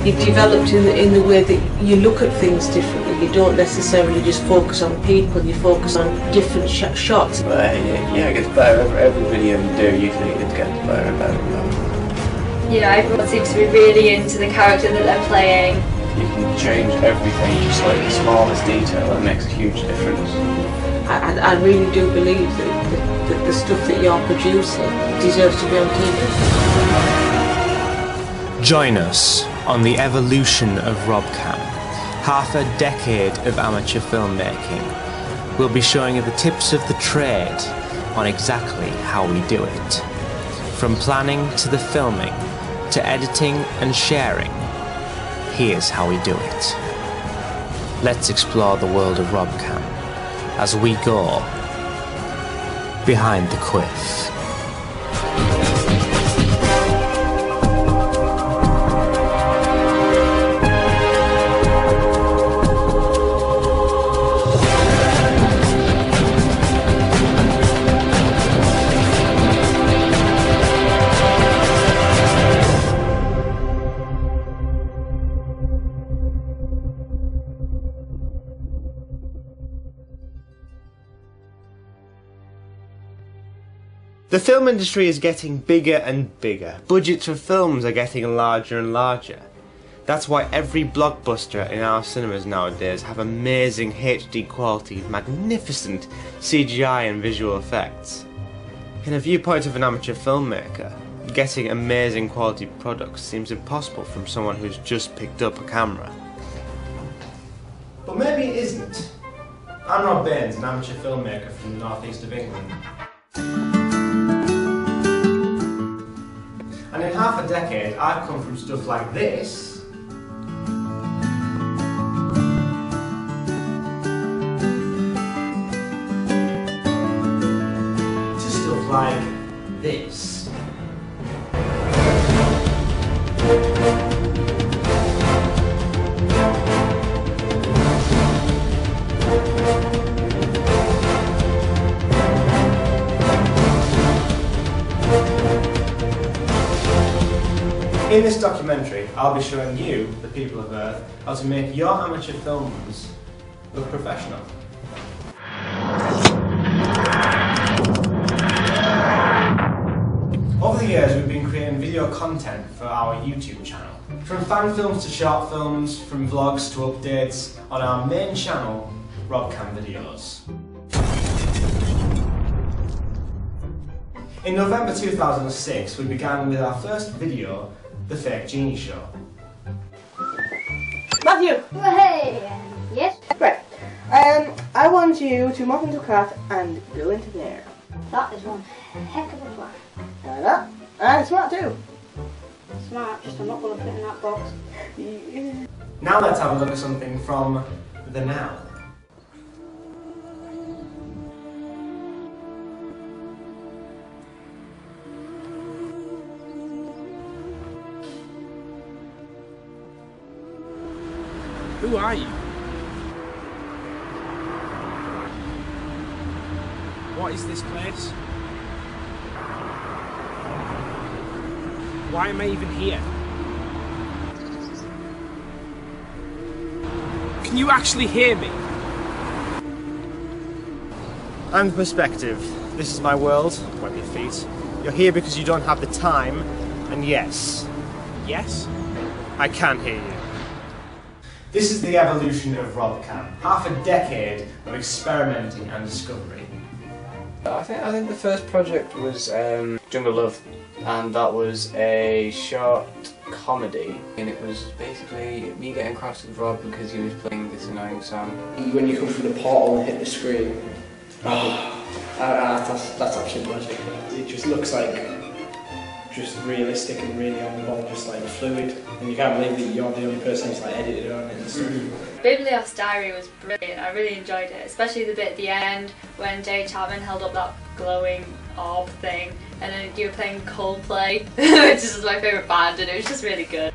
You've developed in the way that you look at things differently. You don't necessarily just focus on people, you focus on different shots. But yeah, it gets better. Every video you do, usually it gets better and better and better. You know, everyone seems to be really into the character that they're playing. You can change everything, just like the smallest detail, that makes a huge difference. I really do believe that the stuff that you're producing deserves to be on TV. Join us on the evolution of Robcam, half a decade of amateur filmmaking. We'll be showing you the tips of the trade on exactly how we do it. From planning to the filming, to editing and sharing, here's how we do it. Let's explore the world of Robcam as we go behind the Quiff. The film industry is getting bigger and bigger. Budgets for films are getting larger and larger. That's why every blockbuster in our cinemas nowadays have amazing HD quality, magnificent CGI and visual effects. In a viewpoint of an amateur filmmaker, getting amazing quality products seems impossible from someone who's just picked up a camera. But maybe it isn't. I'm Rob Baines, an amateur filmmaker from the northeast of England. And in half a decade, I've come from stuff like this to stuff like this. In this documentary, I'll be showing you, the people of Earth, how to make your amateur films look professional. Over the years, we've been creating video content for our YouTube channel. From fan films to short films, from vlogs to updates on our main channel, Robcam Videos. In November 2006, we began with our first video, The Fake Genie Show. Matthew! Hey! Yes? Right. I want you to mop into a cart and go into there. That is one heck of a plan. Like that. And smart too. Smart, just I'm not going to fit in that box. Yeah. Now let's have a look at something from the now. Who are you? What is this place? Why am I even here? Can you actually hear me? And perspective. This is my world. Wipe your feet. You're here because you don't have the time, and yes. Yes? I can hear you. This is the evolution of Robcam. Half a decade of experimenting and discovery. I think the first project was Jungle Love, and that was a short comedy, and it was basically me getting cross with Rob because he was playing this annoying song. When you come through the portal and hit the screen, that's absolute magic. It just looks like just realistic and really on the ball, just like fluid, and you can't believe that you're the only person who's like edited on it and stuff. Biblios Diary was brilliant. I really enjoyed it, especially the bit at the end when Jay Chapman held up that glowing orb thing, and then you were playing Coldplay, which is my favourite band, and it was just really good.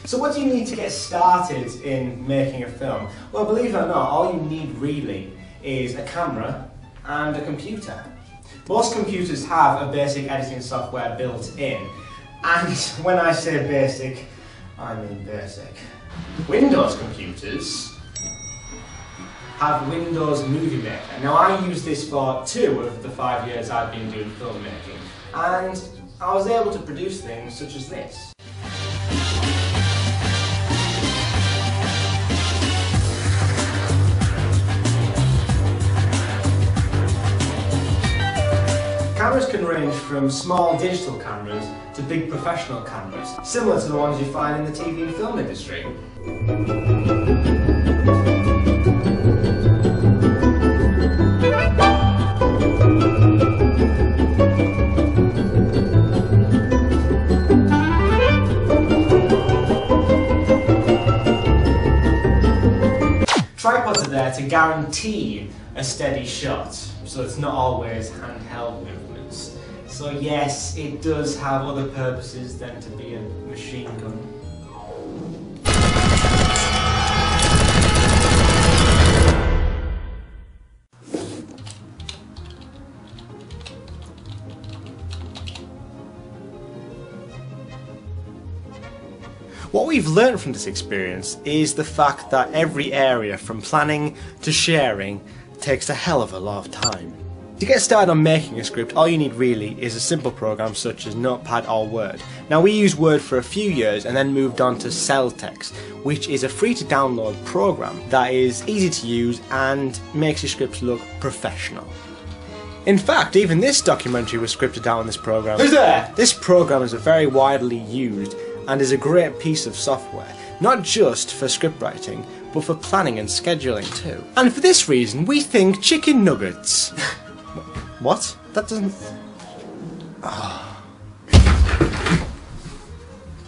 So what do you need to get started in making a film? Well, believe it or not, all you need really is a camera and a computer. Most computers have a basic editing software built in, and when I say basic, I mean basic. Windows computers have Windows Movie Maker. Now I use this for 2 of the 5 years I've been doing filmmaking, and I was able to produce things such as this. Cameras can range from small digital cameras to big professional cameras, similar to the ones you find in the TV and film industry. Tripods are there to guarantee a steady shot, so it's not always handheld movements. So yes, it does have other purposes than to be a machine gun. What we've learned from this experience is the fact that every area, from planning to sharing, takes a hell of a lot of time. To get started on making a script, all you need really is a simple program such as Notepad or Word. Now we used Word for a few years and then moved on to Celtex, which is a free to download program that is easy to use and makes your scripts look professional. In fact, even this documentary was scripted out on this program. Who's there? This program is very widely used and is a great piece of software, not just for script writing, but for planning and scheduling too. And for this reason, we think chicken nuggets. What? That doesn't... Oh.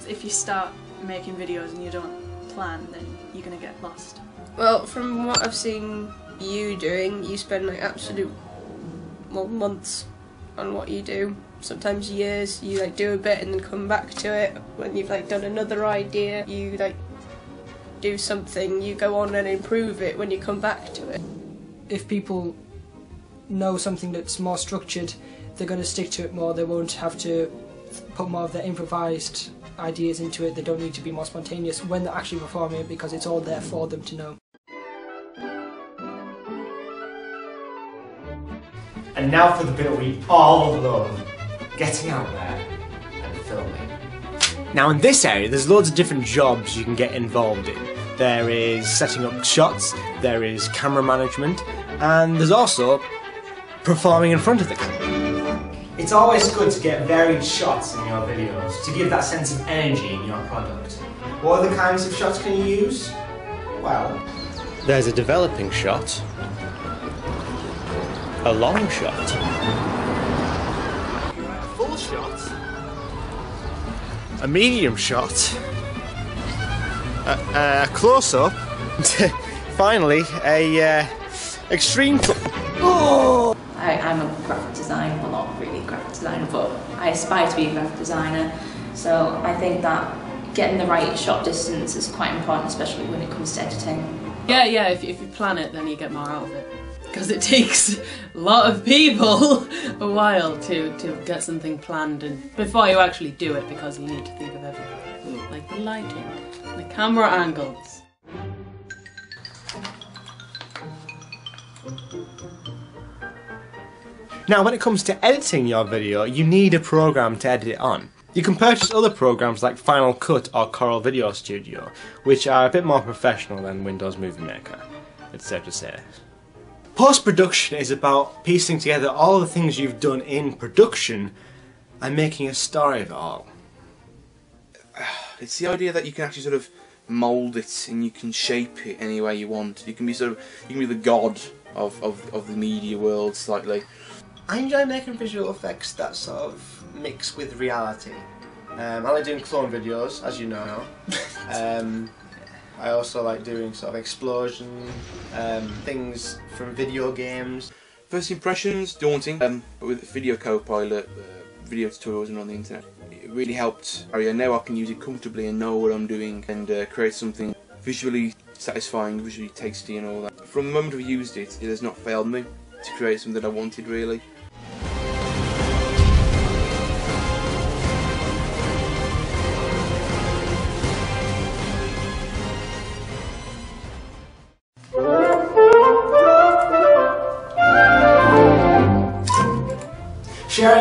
If you start making videos and you don't plan, then you're gonna get lost. Well, from what I've seen you doing, you spend like absolute months on what you do. Sometimes years. You like do a bit and then come back to it. When you've like done another idea, you like do something, you go on and improve it when you come back to it. If people know something that's more structured, they're going to stick to it more. They won't have to put more of their improvised ideas into it. They don't need to be more spontaneous when they're actually performing it, because it's all there for them to know. And now for the bit we all love, getting out there and filming. Now in this area there's loads of different jobs you can get involved in. There is setting up shots, there is camera management, and there's also performing in front of the camera. It's always good to get varied shots in your videos to give that sense of energy in your product. What other kinds of shots can you use? Well, there's a developing shot, a long shot, a full shot, a medium shot, a close-up, finally a extreme. Oh! I'm a graphic designer, well not really a graphic designer, but I aspire to be a graphic designer, so I think that getting the right shot distance is quite important, especially when it comes to editing. Yeah, if you plan it, then you get more out of it. Because it takes a lot of people a while to get something planned and before you actually do it, because you need to think of everything. Like the lighting, the camera angles. Now when it comes to editing your video, you need a program to edit it on. You can purchase other programs like Final Cut or Corel Video Studio, which are a bit more professional than Windows Movie Maker, it's safe to say. Post-production is about piecing together all the things you've done in production and making a story of it all. It's the idea that you can actually sort of mould it and you can shape it any way you want. You can be the god of the media world slightly. I enjoy making visual effects that sort of mix with reality. I like doing clone videos, as you know. I also like doing sort of explosion things from video games. First impressions, daunting, but with Video Copilot, video tutorials and on the internet, it really helped. Now I can use it comfortably and know what I'm doing and create something visually satisfying, visually tasty and all that. From the moment I've used it, it has not failed me to create something that I wanted really.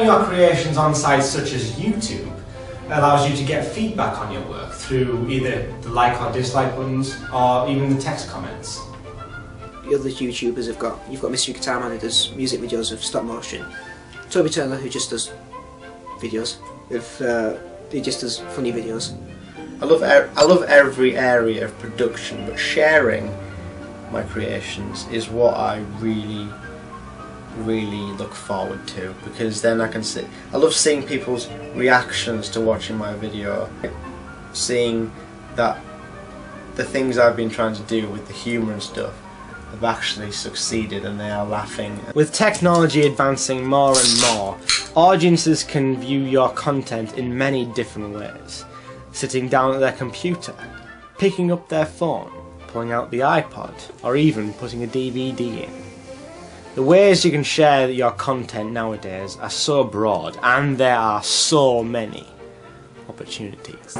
your creations on sites such as YouTube allows you to get feedback on your work through either the like or dislike buttons or even the text comments. The other YouTubers you've got Mystery Guitar Man who does music videos of stop motion, Toby Turner who just does videos he just does funny videos. I love every area of production, but sharing my creations is what I really look forward to, because then I can see. I love seeing people's reactions to watching my video, seeing that the things I've been trying to do with the humour and stuff have actually succeeded and they are laughing. With technology advancing more and more, audiences can view your content in many different ways. Sitting down at their computer, picking up their phone, pulling out the iPod, or even putting a DVD in. The ways you can share your content nowadays are so broad, and there are so many opportunities.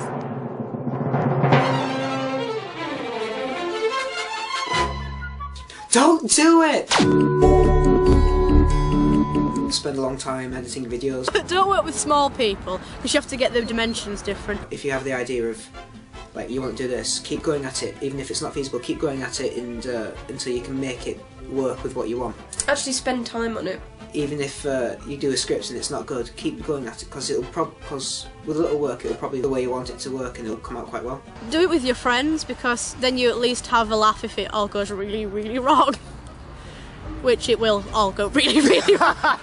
Don't do it! Spend a long time editing videos. Don't work with small people, because you have to get the dimensions different. If you have the idea of, like, you want to do this, keep going at it. Even if it's not feasible, keep going at it and, until you can make it work with what you want. Actually spend time on it. Even if you do a script and it's not good, keep going at it, because with a little work it'll probably be the way you want it to work and it'll come out quite well. Do it with your friends, because then you at least have a laugh if it all goes really, really wrong. Which it will all go really, really wrong.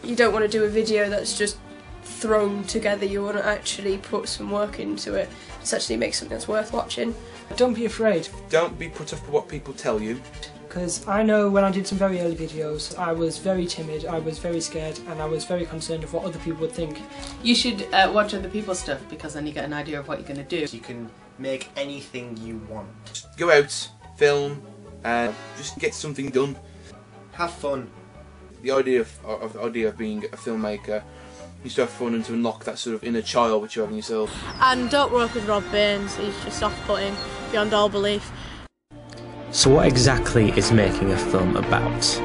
You don't want to do a video that's just thrown together, you want to actually put some work into it. It's actually make something that's worth watching. Don't be afraid. Don't be put off by what people tell you. Because I know when I did some very early videos, I was very timid, I was very scared, and I was very concerned of what other people would think. You should watch other people's stuff, because then you get an idea of what you're going to do. You can make anything you want. Go out, film, and just get something done. Have fun. The idea of being a filmmaker is to have fun and to unlock that sort of inner child which you have in yourself. And don't work with Rob Baines, he's just off-putting beyond all belief. So what exactly is making a film about?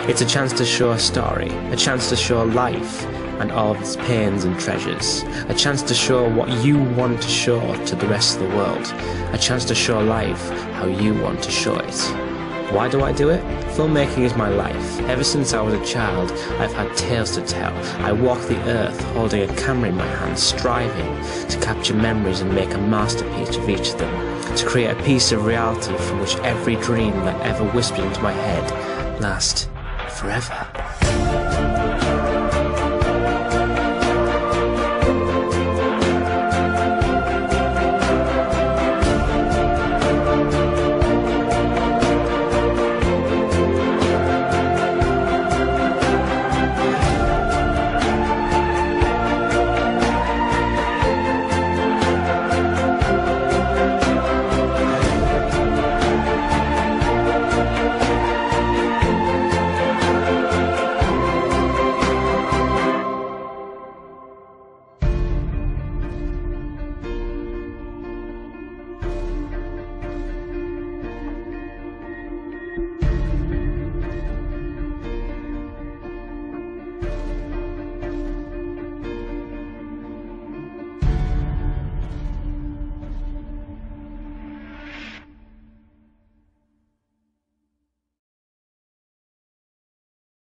It's a chance to show a story, a chance to show life and all of its pains and treasures, a chance to show what you want to show to the rest of the world, a chance to show life how you want to show it. Why do I do it? Filmmaking is my life. Ever since I was a child, I've had tales to tell. I walk the earth holding a camera in my hand, striving to capture memories and make a masterpiece of each of them, to create a piece of reality from which every dream that ever whispered into my head lasts forever.